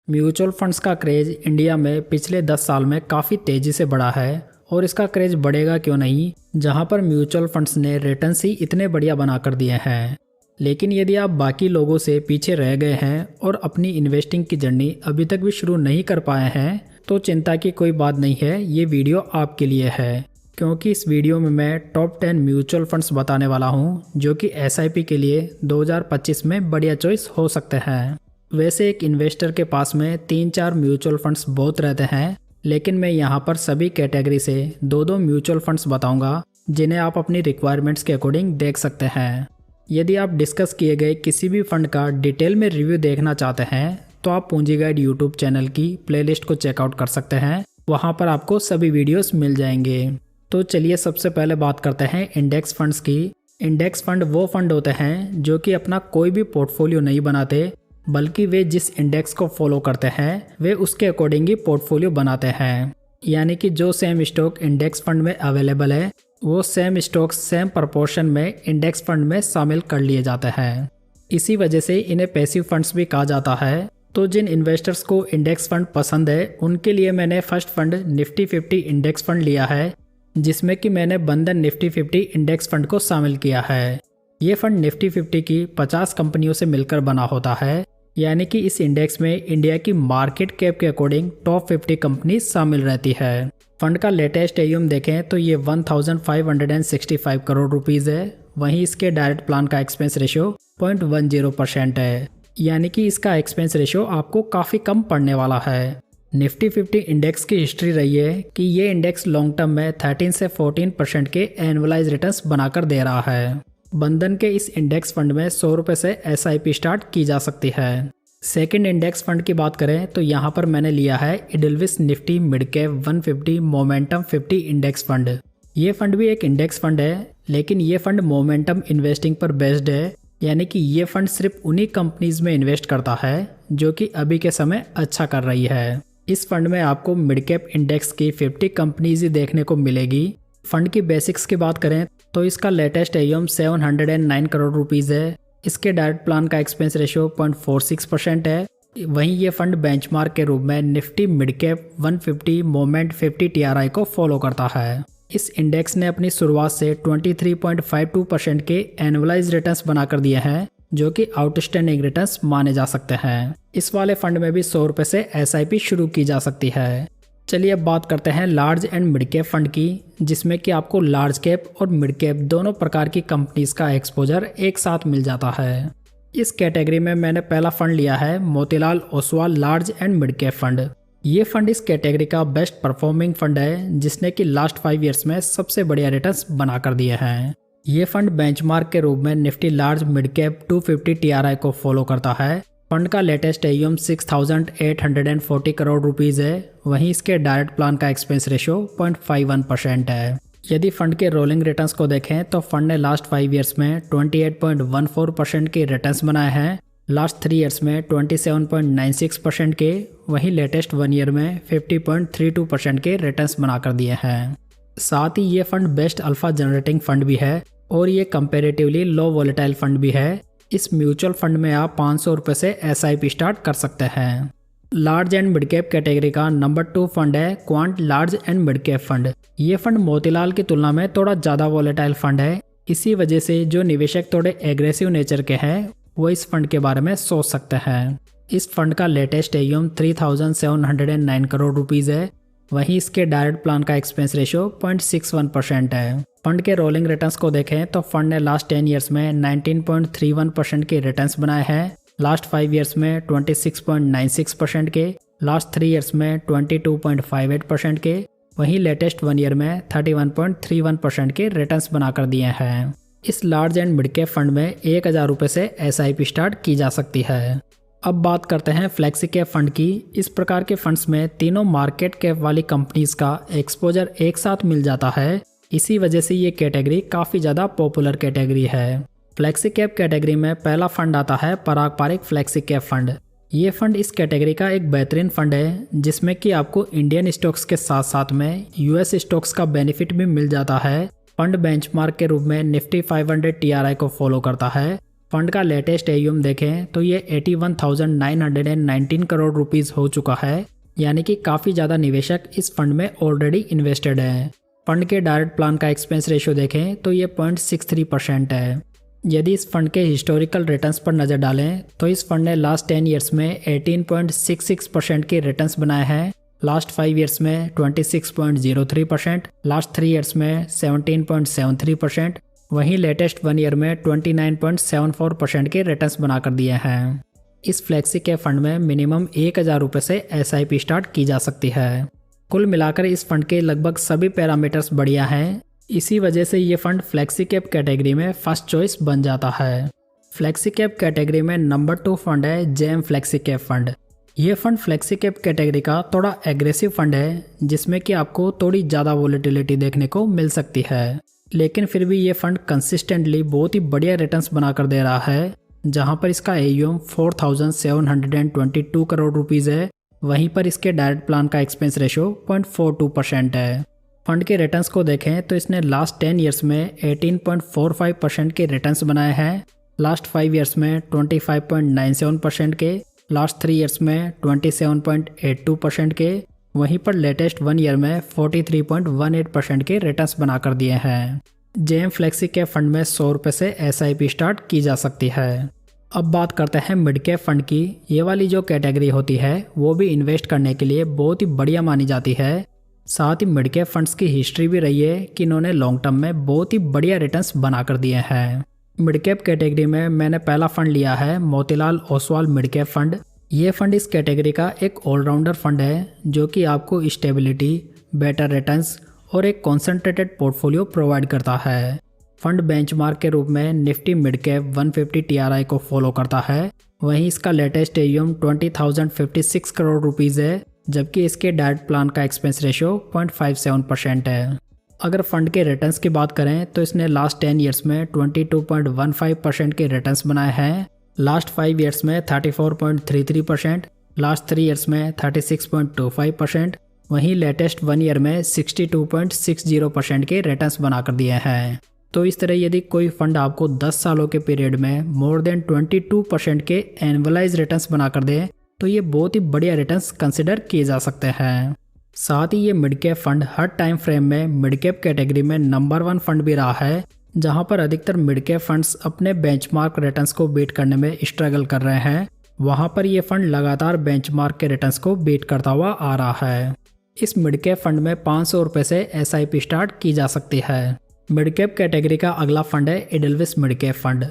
Mutual funds का craze India में पिछले 10 साल में काफ़ी तेज़ी से बढ़ा है और इसका क्रेज बढ़ेगा क्यों नहीं, जहां पर म्यूचुअल फंड्स ने रिटर्न्स ही इतने बढ़िया बना कर दिए हैं। लेकिन यदि आप बाकी लोगों से पीछे रह गए हैं और अपनी इन्वेस्टिंग की जर्नी अभी तक भी शुरू नहीं कर पाए हैं तो चिंता की कोई बात नहीं है, ये वीडियो आपके लिए है। क्योंकि इस वीडियो में मैं टॉप 10 म्यूचुअल फंड्स बताने वाला हूं जो कि SIP के लिए 2025 में बढ़िया चॉइस हो सकते हैं। वैसे एक इन्वेस्टर के पास में 3-4 म्यूचुअल फंड्स बहुत रहते हैं, लेकिन मैं यहाँ पर सभी कैटेगरी से 2-2 म्यूचुअल फंड्स बताऊंगा जिन्हें आप अपनी रिक्वायरमेंट्स के अकॉर्डिंग देख सकते हैं। यदि आप डिस्कस किए गए किसी भी फंड का डिटेल में रिव्यू देखना चाहते हैं तो आप पूंजी गाइड यूट्यूब चैनल की प्लेलिस्ट को चेकआउट कर सकते हैं, वहाँ पर आपको सभी वीडियोस मिल जाएंगे। तो चलिए सबसे पहले बात करते हैं इंडेक्स फंड्स की। इंडेक्स फंड वो फंड होते हैं जो कि अपना कोई भी पोर्टफोलियो नहीं बनाते, बल्कि वे जिस इंडेक्स को फॉलो करते हैं वे उसके अकॉर्डिंग ही पोर्टफोलियो बनाते हैं। यानी कि जो सेम स्टॉक इंडेक्स फंड में अवेलेबल है वो सेम स्टॉक सेम प्रपोर्शन में इंडेक्स फंड में शामिल कर लिए जाते हैं। इसी वजह से इन्हें पैसिव फंड्स भी कहा जाता है। तो जिन इन्वेस्टर्स को इंडेक्स फंड पसंद है उनके लिए मैंने first fund Nifty 50 index fund लिया है, जिसमें कि मैंने बंधन निफ्टी 50 इंडेक्स फंड को शामिल किया है। ये फंड निफ्टी 50 की 50 कंपनियों से मिलकर बना होता है, यानी कि इस इंडेक्स में इंडिया की मार्केट कैप के अकॉर्डिंग टॉप 50 कंपनी शामिल रहती है। फंड का लेटेस्ट AUM देखें तो ये 1565 करोड़ रुपीज़ है। वहीं इसके डायरेक्ट प्लान का एक्सपेंस रेशियो 0.10% है, यानी कि इसका एक्सपेंस रेशियो आपको काफ़ी कम पड़ने वाला है। निफ्टी 50 इंडेक्स की हिस्ट्री रही है कि ये इंडेक्स लॉन्ग टर्म में 13 से 14% के एनुअलाइज रिटर्न्स बनाकर दे रहा है। बंधन के इस इंडेक्स फंड में 100 रुपये से SIP स्टार्ट की जा सकती है। सेकंड इंडेक्स फंड की बात करें तो यहाँ पर मैंने लिया है Edelweiss Nifty mid cap 150 momentum 50 index fund. ये फंड भी एक इंडेक्स फंड है, लेकिन ये फंड मोमेंटम इन्वेस्टिंग पर बेस्ड है, यानी कि ये फंड सिर्फ उन्हीं कंपनीज में इन्वेस्ट करता है जो कि अभी के समय अच्छा कर रही है। इस फंड में आपको मिड कैप इंडेक्स की 50 कंपनीज ही देखने को मिलेगी। फंड की बेसिक्स की बात करें तो इसका लेटेस्ट AUM 709 करोड़ रुपीज़ है। इसके डायरेक्ट प्लान का एक्सपेंस रेशियो 0.46% है। वहीं ये फंड बेंचमार्क के रूप में Nifty mid cap 150 moment 50 TRI को फॉलो करता है। इस इंडेक्स ने अपनी शुरुआत से 23.52% के एनुअलाइज रिटर्न्स बनाकर दिए हैं, जो कि आउटस्टैंडिंग रिटर्न्स माने जा सकते हैं। इस वाले फंड में भी 100 रुपये से SIP शुरू की जा सकती है। चलिए अब बात करते हैं large and mid cap fund की, जिसमें कि आपको लार्ज कैप और मिड कैप दोनों प्रकार की कंपनीज का एक्सपोजर एक साथ मिल जाता है। इस कैटेगरी में मैंने पहला फंड लिया है Motilal Oswal large and mid cap fund. ये फंड इस कैटेगरी का बेस्ट परफॉर्मिंग फंड है, जिसने कि लास्ट 5 ईयर्स में सबसे बढ़िया रिटर्न्स बनाकर दिए हैं। ये फंड बेंचमार्क के रूप में Nifty large mid cap 250 TRI को फॉलो करता है। फंड का लेटेस्ट AUM 6840 करोड़ रुपीज़ है। वहीं इसके डायरेक्ट प्लान का एक्सपेंस रेशियो 0.51% है। यदि फंड के रोलिंग रिटर्न्स को देखें तो फंड ने लास्ट 5 ईयर्स में 28.14% के रिटर्न्स बनाए हैं, लास्ट 3 ईयर्स में 27.96% के, वहीं लेटेस्ट 1 ईयर में 50.32% के रिटर्न्स बनाकर दिए हैं। साथ ही ये fund best alpha generating fund भी है और ये कंपेरेटिवली लो वोलेटाइल फंड भी है। इस म्यूचुअल फंड में आप 500 रुपये से SIP स्टार्ट कर सकते हैं। Large and mid cap category का नंबर 2 फंड है quant large and mid cap fund. ये फंड मोतीलाल की तुलना में थोड़ा ज़्यादा वोलेटाइल फंड है। इसी वजह से जो निवेशक थोड़े एग्रेसिव नेचर के हैं वो इस फंड के बारे में सोच सकते हैं। इस फंड का लेटेस्ट AUM 3709 करोड़ रुपीज़ है। वहीं इसके डायरेक्ट प्लान का एक्सपेंस रेशियो 0.61% है। फंड के रोलिंग रिटर्न्स को देखें तो फंड ने लास्ट 10 ईयर्स में 19.31% के रिटर्न्स बनाए हैं, लास्ट 5 ईयर्स में 26.96% के, लास्ट 3 ईयर्स में 22.58% के, वहीं लेटेस्ट 1 ईयर में 31.31% के रिटर्न्स बनाकर दिए हैं। इस large and mid cap fund में 1000 रुपये से SIP स्टार्ट की जा सकती है। अब बात करते हैं फ्लेक्सी कैप फंड की। इस प्रकार के फंड्स में तीनों मार्केट कैप वाली कंपनीज का एक्सपोजर एक साथ मिल जाता है। इसी वजह से ये कैटेगरी काफ़ी ज़्यादा पॉपुलर कैटेगरी है। फ्लेक्सी कैप कैटेगरी में पहला फंड आता है पराग पारिक फ्लेक्सी कैप फंड। ये फंड इस कैटेगरी का एक बेहतरीन फंड है, जिसमें कि आपको इंडियन स्टॉक्स के साथ साथ में US स्टॉक्स का बेनिफिट भी मिल जाता है। फंड बेंचमार्क के रूप में निफ्टी 500 TRI को फॉलो करता है। फंड का लेटेस्ट एयूएम देखें तो ये 81,919 करोड़ रुपीस हो चुका है, यानी कि काफ़ी ज़्यादा निवेशक इस फंड में ऑलरेडी इन्वेस्टेड हैं। फंड के डायरेक्ट प्लान का एक्सपेंस रेशियो देखें तो ये 0.63% है। यदि इस फंड के हिस्टोरिकल रिटर्न्स पर नज़र डालें तो इस फंड ने लास्ट 10 ईयर्स में 18.66% के रिटर्न्स बनाए हैं, लास्ट 5 ईयर्स में 26.03%, लास्ट 3 ईयर्स में 17.73%, वहीं लेटेस्ट 1 ईयर में 29.74% के रिटर्न्स बनाकर दिए हैं। इस फ्लेक्सी कैप फंड में मिनिमम 1,000 रुपये से SIP स्टार्ट की जा सकती है। कुल मिलाकर इस फंड के लगभग सभी पैरामीटर्स बढ़िया हैं, इसी वजह से ये फंड फ्लेक्सी कैप कैटेगरी में फर्स्ट चॉइस बन जाता है। फ्लेक्सी कैप कैटेगरी में नंबर 2 फंड है जेम फ्लेक्सी कैप फंड। ये फंड फ्लेक्सी कैप कैटेगरी का थोड़ा एग्रेसिव फंड है, जिसमें कि आपको थोड़ी ज़्यादा वोलेटिलिटी देखने को मिल सकती है, लेकिन फिर भी ये फंड कंसिस्टेंटली बहुत ही बढ़िया रिटर्न्स बनाकर दे रहा है। जहां पर इसका AUM 4,722 करोड़ रुपीज़ है, वहीं पर इसके डायरेक्ट प्लान का एक्सपेंस रेशियो 0.42% है। फंड के रिटर्न्स को देखें तो इसने लास्ट 10 ईयर्स में 18.45% के रिटर्न्स बनाए हैं, लास्ट 5 ईयर्स में 25.97% के, लास्ट 3 ईयर्स में 27.82% के, वहीं पर लेटेस्ट 1 ईयर में 43.18% के रिटर्न्स बनाकर दिए हैं। जेम फ्लेक्सी कैप फंड में 100 रुपये से SIP स्टार्ट की जा सकती है। अब बात करते हैं मिड कैप फंड की। ये वाली जो कैटेगरी होती है वो भी इन्वेस्ट करने के लिए बहुत ही बढ़िया मानी जाती है। साथ ही मिड कैप फंड्स की हिस्ट्री भी रही है कि इन्होंने लॉन्ग टर्म में बहुत ही बढ़िया रिटर्न्स बनाकर दिए हैं। मिड कैप कैटेगरी में मैंने पहला फंड लिया है Motilal Oswal mid cap fund. ये फंड इस कैटेगरी का एक ऑलराउंडर फंड है जो कि आपको स्टेबिलिटी, बेटर रिटर्न्स और एक कॉन्सेंट्रेटेड पोर्टफोलियो प्रोवाइड करता है। फंड बेंचमार्क के रूप में निफ्टी मिड कैप 150 TRI को फॉलो करता है। वहीं इसका लेटेस्ट AUM 20,056 करोड़ रुपीज़ है, जबकि इसके डायरेक्ट प्लान का एक्सपेंस रेशियो 0.57% है। अगर फंड के रिटर्न्स की बात करें तो इसने लास्ट 10 ईयर्स में 22.15% के रिटर्न्स बनाए हैं, लास्ट 5 ईयर्स में 34.33%, लास्ट 3 ईयर्स में 36.25%, वहीं लेटेस्ट 1 ईयर में 62.60% के रिटर्न्स बनाकर दिए हैं। तो इस तरह यदि कोई फंड आपको 10 सालों के पीरियड में मोर देन 22% के एनुअलाइज रिटर्न्स बनाकर दे तो ये बहुत ही बढ़िया रिटर्न्स कंसिडर किए जा सकते हैं। साथ ही ये मिड कैप फंड हर टाइम फ्रेम में मिड कैप कैटेगरी में नंबर 1 फंड भी रहा है, जहां पर अधिकतर मिड कैप फंड्स अपने बेंचमार्क रिटर्न्स को बीट करने में स्ट्रगल कर रहे हैं, वहां पर ये फंड लगातार बेंचमार्क के रिटर्न्स को बीट करता हुआ आ रहा है। इस मिड कैप फंड में 500 रुपये से SIP स्टार्ट की जा सकती है। मिड कैप कैटेगरी का अगला फंड है एडलविस मिड कैप फंड।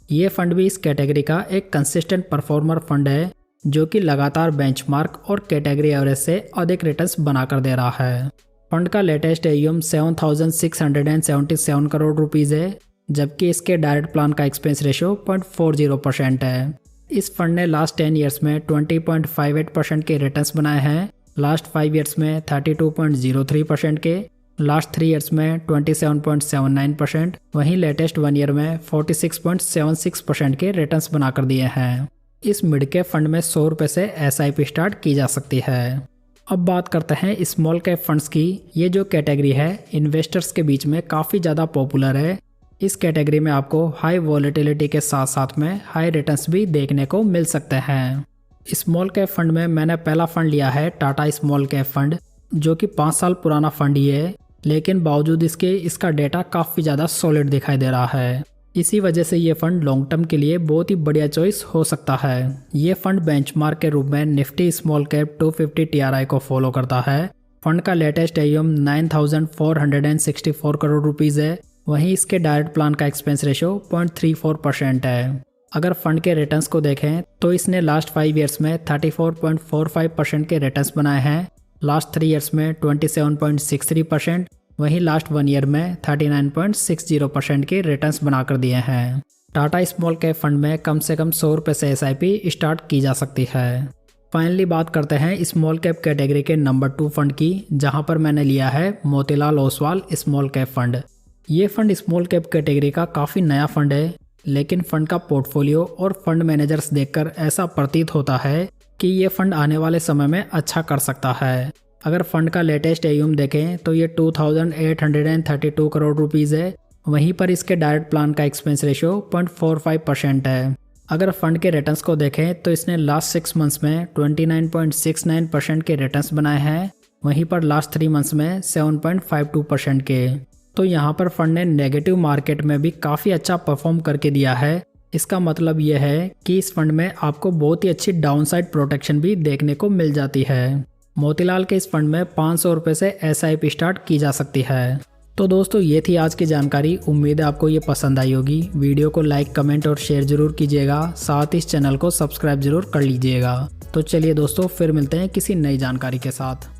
ये फंड भी इस कैटेगरी का एक कंसिस्टेंट परफॉर्मर फंड है, जो कि लगातार बेंचमार्क और कैटेगरी एवरेज से अधिक रिटर्न्स बनाकर दे रहा है। फंड का लेटेस्ट AUM 7,677 करोड़ रुपीज़ है, जबकि इसके डायरेक्ट प्लान का एक्सपेंस रेशियो 0.40% है। इस फंड ने लास्ट 10 ईयर्स में 20.58% के रिटर्न्स बनाए हैं, लास्ट 5 ईयर्स में 32.03% के, लास्ट 3 ईयर्स में 27.79%, वहीं लेटेस्ट 1 ईयर में 46.76% के रिटर्न्स बनाकर दिए हैं। इस मिड कैप फंड में 100 रुपये से SIP स्टार्ट की जा सकती है। अब बात करते हैं स्मॉल कैप फंड्स की। ये जो कैटेगरी है इन्वेस्टर्स के बीच में काफ़ी ज़्यादा पॉपुलर है। इस कैटेगरी में आपको हाई वॉलेटिलिटी के साथ साथ में हाई रिटर्न्स भी देखने को मिल सकते हैं। स्मॉल कैप फंड में मैंने पहला फंड लिया है टाटा स्मॉल कैप फंड, जो कि 5 साल पुराना फंड ही है, लेकिन बावजूद इसके इसका डेटा काफ़ी ज़्यादा सॉलिड दिखाई दे रहा है। इसी वजह से ये फंड लॉन्ग टर्म के लिए बहुत ही बढ़िया चॉइस हो सकता है। ये फंड बेंचमार्क के रूप में निफ्टी स्मॉल कैप 250 TRI को फॉलो करता है। फंड का लेटेस्ट AUM 9,464 करोड़ रुपीज़ है, वहीं इसके डायरेक्ट प्लान का एक्सपेंस रेशियो 0.34% है। अगर फंड के रिटर्न्स को देखें तो इसने लास्ट 5 ईयर्स में 34.45% के रिटर्न्स बनाए हैं, लास्ट 3 ईयर्स में 27.63%, वहीं लास्ट 1 ईयर में 39.60% के रिटर्न्स बनाकर दिए हैं। टाटा स्मॉल कैप फंड में कम से कम 100 रुपये से SIP स्टार्ट की जा सकती है। फाइनली बात करते हैं स्मॉल कैप कैटेगरी के नंबर 2 फंड की, जहां पर मैंने लिया है Motilal Oswal small cap fund. ये फंड स्मॉल कैप कैटेगरी का काफ़ी नया फंड है, लेकिन फंड का पोर्टफोलियो और फंड मैनेजर्स देखकर ऐसा प्रतीत होता है कि ये फंड आने वाले समय में अच्छा कर सकता है। अगर फंड का लेटेस्ट AUM देखें तो ये 2,832 करोड़ रुपीज़ है, वहीं पर इसके डायरेक्ट प्लान का एक्सपेंस रेशियो 0.45% है। अगर फंड के रिटर्न्स को देखें तो इसने लास्ट 6 मंथ्स में 29.69% के रिटर्न्स बनाए हैं, वहीं पर लास्ट 3 मंथ्स में 7.52% के। तो यहाँ पर फंड ने नेगेटिव मार्केट में भी काफ़ी अच्छा परफॉर्म करके दिया है। इसका मतलब यह है कि इस फंड में आपको बहुत ही अच्छी डाउनसाइड प्रोटेक्शन भी देखने को मिल जाती है। मोतीलाल के इस फंड में 500 रुपये से SIP स्टार्ट की जा सकती है। तो दोस्तों ये थी आज की जानकारी। उम्मीद है आपको ये पसंद आई होगी। वीडियो को लाइक, कमेंट और शेयर जरूर कीजिएगा। साथ ही इस चैनल को सब्सक्राइब जरूर कर लीजिएगा। तो चलिए दोस्तों, फिर मिलते हैं किसी नई जानकारी के साथ।